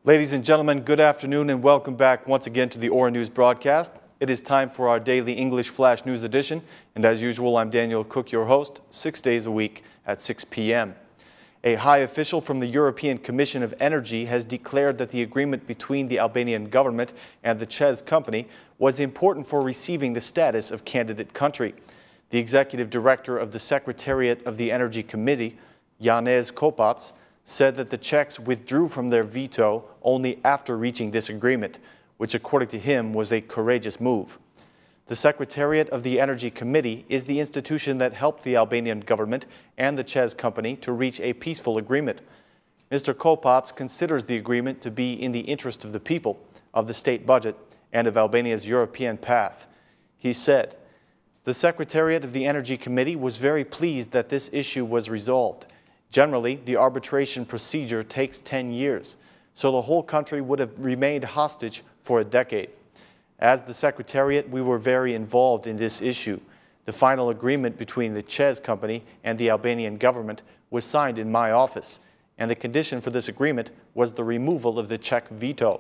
Ladies and gentlemen, good afternoon and welcome back once again to the ORA News broadcast. It is time for our daily English Flash News edition, and as usual, I'm Daniel Cook, your host, 6 days a week at 6 p.m. A high official from the European Commission of Energy has declared that the agreement between the Albanian government and the CEZ company was important for receiving the status of candidate country. The executive director of the Secretariat of the Energy Committee, Janez Kopac, said that the Czechs withdrew from their veto only after reaching this agreement, which according to him was a courageous move. The Secretariat of the Energy Committee is the institution that helped the Albanian government and the CEZ company to reach a peaceful agreement. Mr. Kopac considers the agreement to be in the interest of the people, of the state budget, and of Albania's European path. He said, "The Secretariat of the Energy Committee was very pleased that this issue was resolved. Generally, the arbitration procedure takes 10 years, so the whole country would have remained hostage for a decade. As the Secretariat, we were very involved in this issue. The final agreement between the CEZ company and the Albanian government was signed in my office, and the condition for this agreement was the removal of the Czech veto,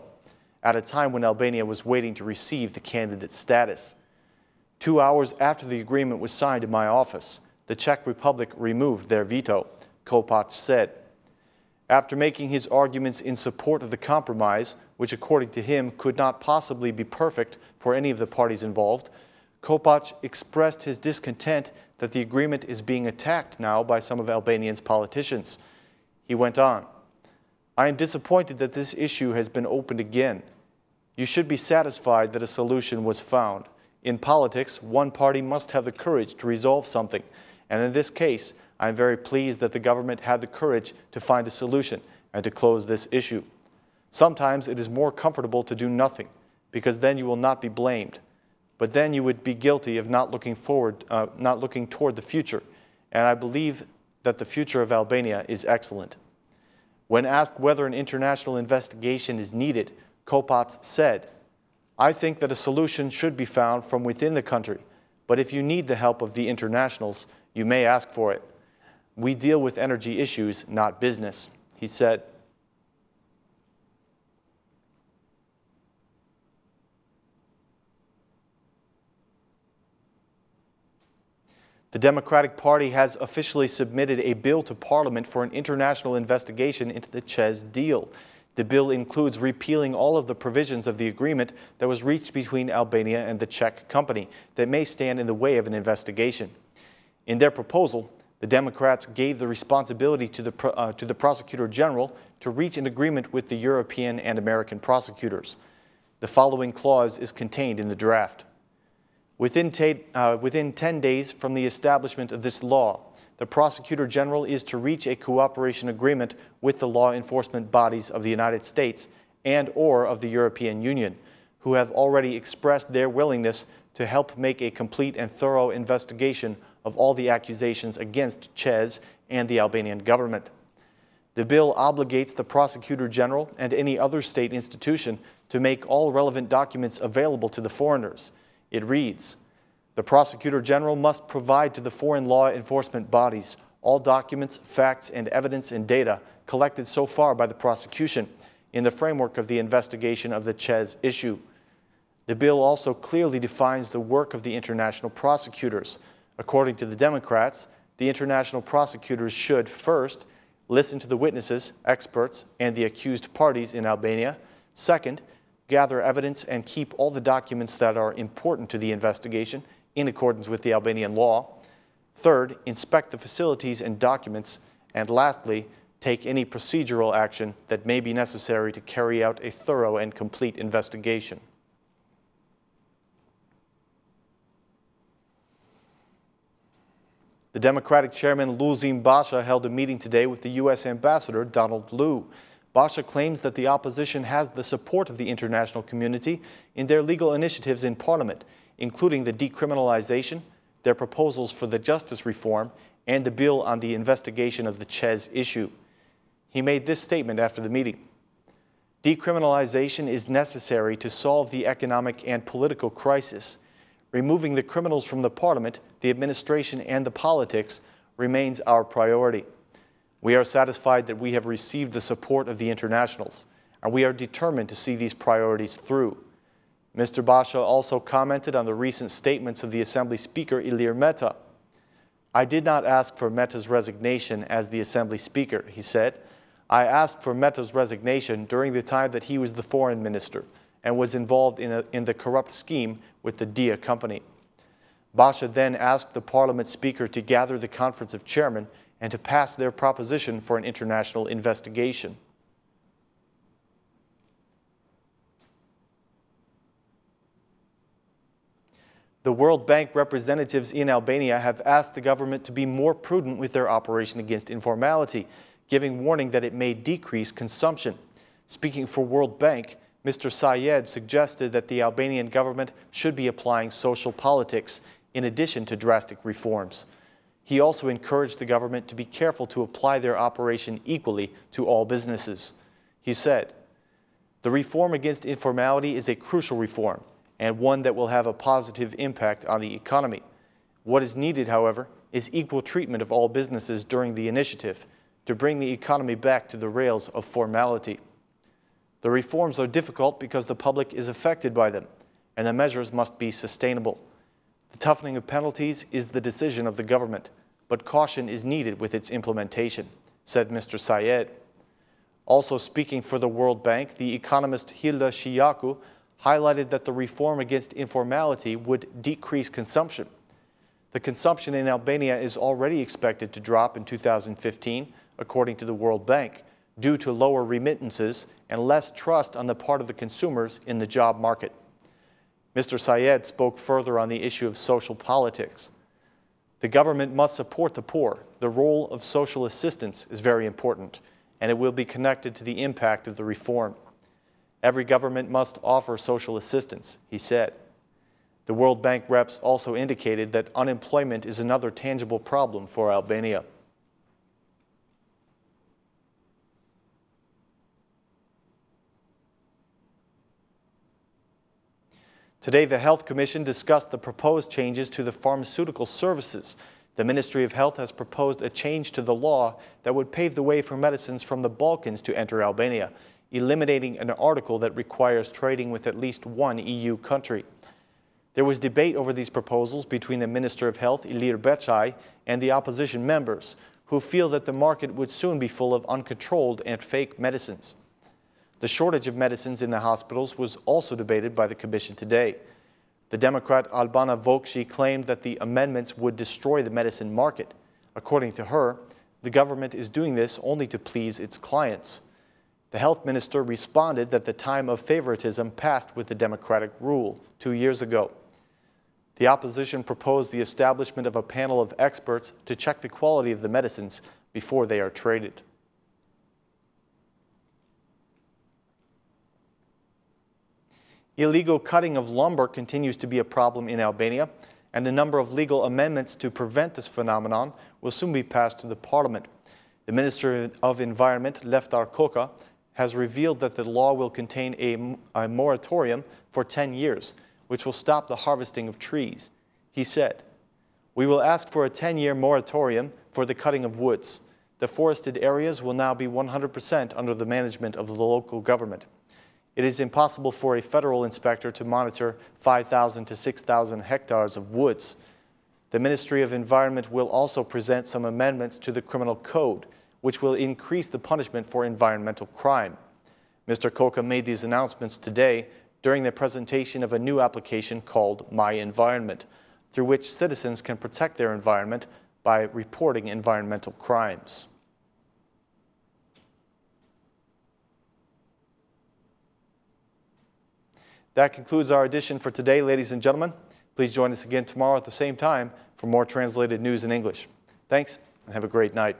at a time when Albania was waiting to receive the candidate status. 2 hours after the agreement was signed in my office, the Czech Republic removed their veto," Kopac said. After making his arguments in support of the compromise, which according to him could not possibly be perfect for any of the parties involved, Kopac expressed his discontent that the agreement is being attacked now by some of Albania's politicians. He went on, "I am disappointed that this issue has been opened again. You should be satisfied that a solution was found. In politics, one party must have the courage to resolve something, and in this case, I am very pleased that the government had the courage to find a solution and to close this issue. Sometimes it is more comfortable to do nothing, because then you will not be blamed. But then you would be guilty of not looking toward the future, and I believe that the future of Albania is excellent." When asked whether an international investigation is needed, Kopac said, "I think that a solution should be found from within the country, but if you need the help of the internationals, you may ask for it. We deal with energy issues, not business," he said. The Democratic Party has officially submitted a bill to Parliament for an international investigation into the CEZ deal. The bill includes repealing all of the provisions of the agreement that was reached between Albania and the Czech company that may stand in the way of an investigation. In their proposal, the Democrats gave the responsibility to the Prosecutor General to reach an agreement with the European and American prosecutors. The following clause is contained in the draft. Within 10 days from the establishment of this law, the Prosecutor General is to reach a cooperation agreement with the law enforcement bodies of the United States and/or of the European Union, who have already expressed their willingness to help make a complete and thorough investigation of all the accusations against CEZ and the Albanian government. The bill obligates the Prosecutor General and any other state institution to make all relevant documents available to the foreigners. It reads, "The Prosecutor General must provide to the foreign law enforcement bodies all documents, facts, and evidence and data collected so far by the prosecution in the framework of the investigation of the CEZ issue." The bill also clearly defines the work of the international prosecutors. According to the Democrats, the international prosecutors should, first, listen to the witnesses, experts, and the accused parties in Albania. Second, gather evidence and keep all the documents that are important to the investigation in accordance with the Albanian law. Third, inspect the facilities and documents. And lastly, take any procedural action that may be necessary to carry out a thorough and complete investigation. The Democratic chairman Lulzim Basha held a meeting today with the U.S. Ambassador Donald Lu. Basha claims that the opposition has the support of the international community in their legal initiatives in Parliament, including the decriminalization, their proposals for the justice reform, and the bill on the investigation of the CEZ issue. He made this statement after the meeting. "Decriminalization is necessary to solve the economic and political crisis. Removing the criminals from the Parliament, the administration, and the politics remains our priority. We are satisfied that we have received the support of the internationals. and we are determined to see these priorities through. Mr. Basha also commented on the recent statements of the Assembly Speaker Ilir Mehta. "I did not ask for Mehta's resignation as the Assembly Speaker," he said. "I asked for Mehta's resignation during the time that he was the foreign minister and was involved in the corrupt scheme with the Dia company." Basha then asked the Parliament Speaker to gather the Conference of Chairmen and to pass their proposition for an international investigation. The World Bank representatives in Albania have asked the government to be more prudent with their operation against informality, giving warning that it may decrease consumption. Speaking for World Bank, Mr. Sayed suggested that the Albanian government should be applying social politics in addition to drastic reforms. He also encouraged the government to be careful to apply their operation equally to all businesses. He said, "The reform against informality is a crucial reform, and one that will have a positive impact on the economy. What is needed, however, is equal treatment of all businesses during the initiative to bring the economy back to the rails of formality. The reforms are difficult because the public is affected by them, and the measures must be sustainable. The toughening of penalties is the decision of the government, but caution is needed with its implementation," said Mr. Sayed. Also speaking for the World Bank, the economist Hilda Shiyaku highlighted that the reform against informality would decrease consumption. The consumption in Albania is already expected to drop in 2015, according to the World Bank, due to lower remittances and less trust on the part of the consumers in the job market. Mr. Sayed spoke further on the issue of social politics. "The government must support the poor. The role of social assistance is very important, and it will be connected to the impact of the reform. Every government must offer social assistance," he said. The World Bank reps also indicated that unemployment is another tangible problem for Albania. Today, the Health Commission discussed the proposed changes to the pharmaceutical services. The Ministry of Health has proposed a change to the law that would pave the way for medicines from the Balkans to enter Albania, eliminating an article that requires trading with at least one EU country. There was debate over these proposals between the Minister of Health, Ilir Becaj, and the opposition members, who feel that the market would soon be full of uncontrolled and fake medicines. The shortage of medicines in the hospitals was also debated by the Commission today. The Democrat Albana Vokshi claimed that the amendments would destroy the medicine market. According to her, the government is doing this only to please its clients. The health minister responded that the time of favoritism passed with the democratic rule 2 years ago. The opposition proposed the establishment of a panel of experts to check the quality of the medicines before they are traded. Illegal cutting of lumber continues to be a problem in Albania, and a number of legal amendments to prevent this phenomenon will soon be passed to the parliament. The Minister of Environment, Leftar Koka, has revealed that the law will contain a moratorium for 10 years, which will stop the harvesting of trees. He said, "We will ask for a 10-year moratorium for the cutting of woods. The forested areas will now be 100% under the management of the local government. It is impossible for a federal inspector to monitor 5,000 to 6,000 hectares of woods." The Ministry of Environment will also present some amendments to the criminal code, which will increase the punishment for environmental crime. Mr. Koka made these announcements today during the presentation of a new application called My Environment, through which citizens can protect their environment by reporting environmental crimes. That concludes our edition for today, ladies and gentlemen. Please join us again tomorrow at the same time for more translated news in English. Thanks, and have a great night.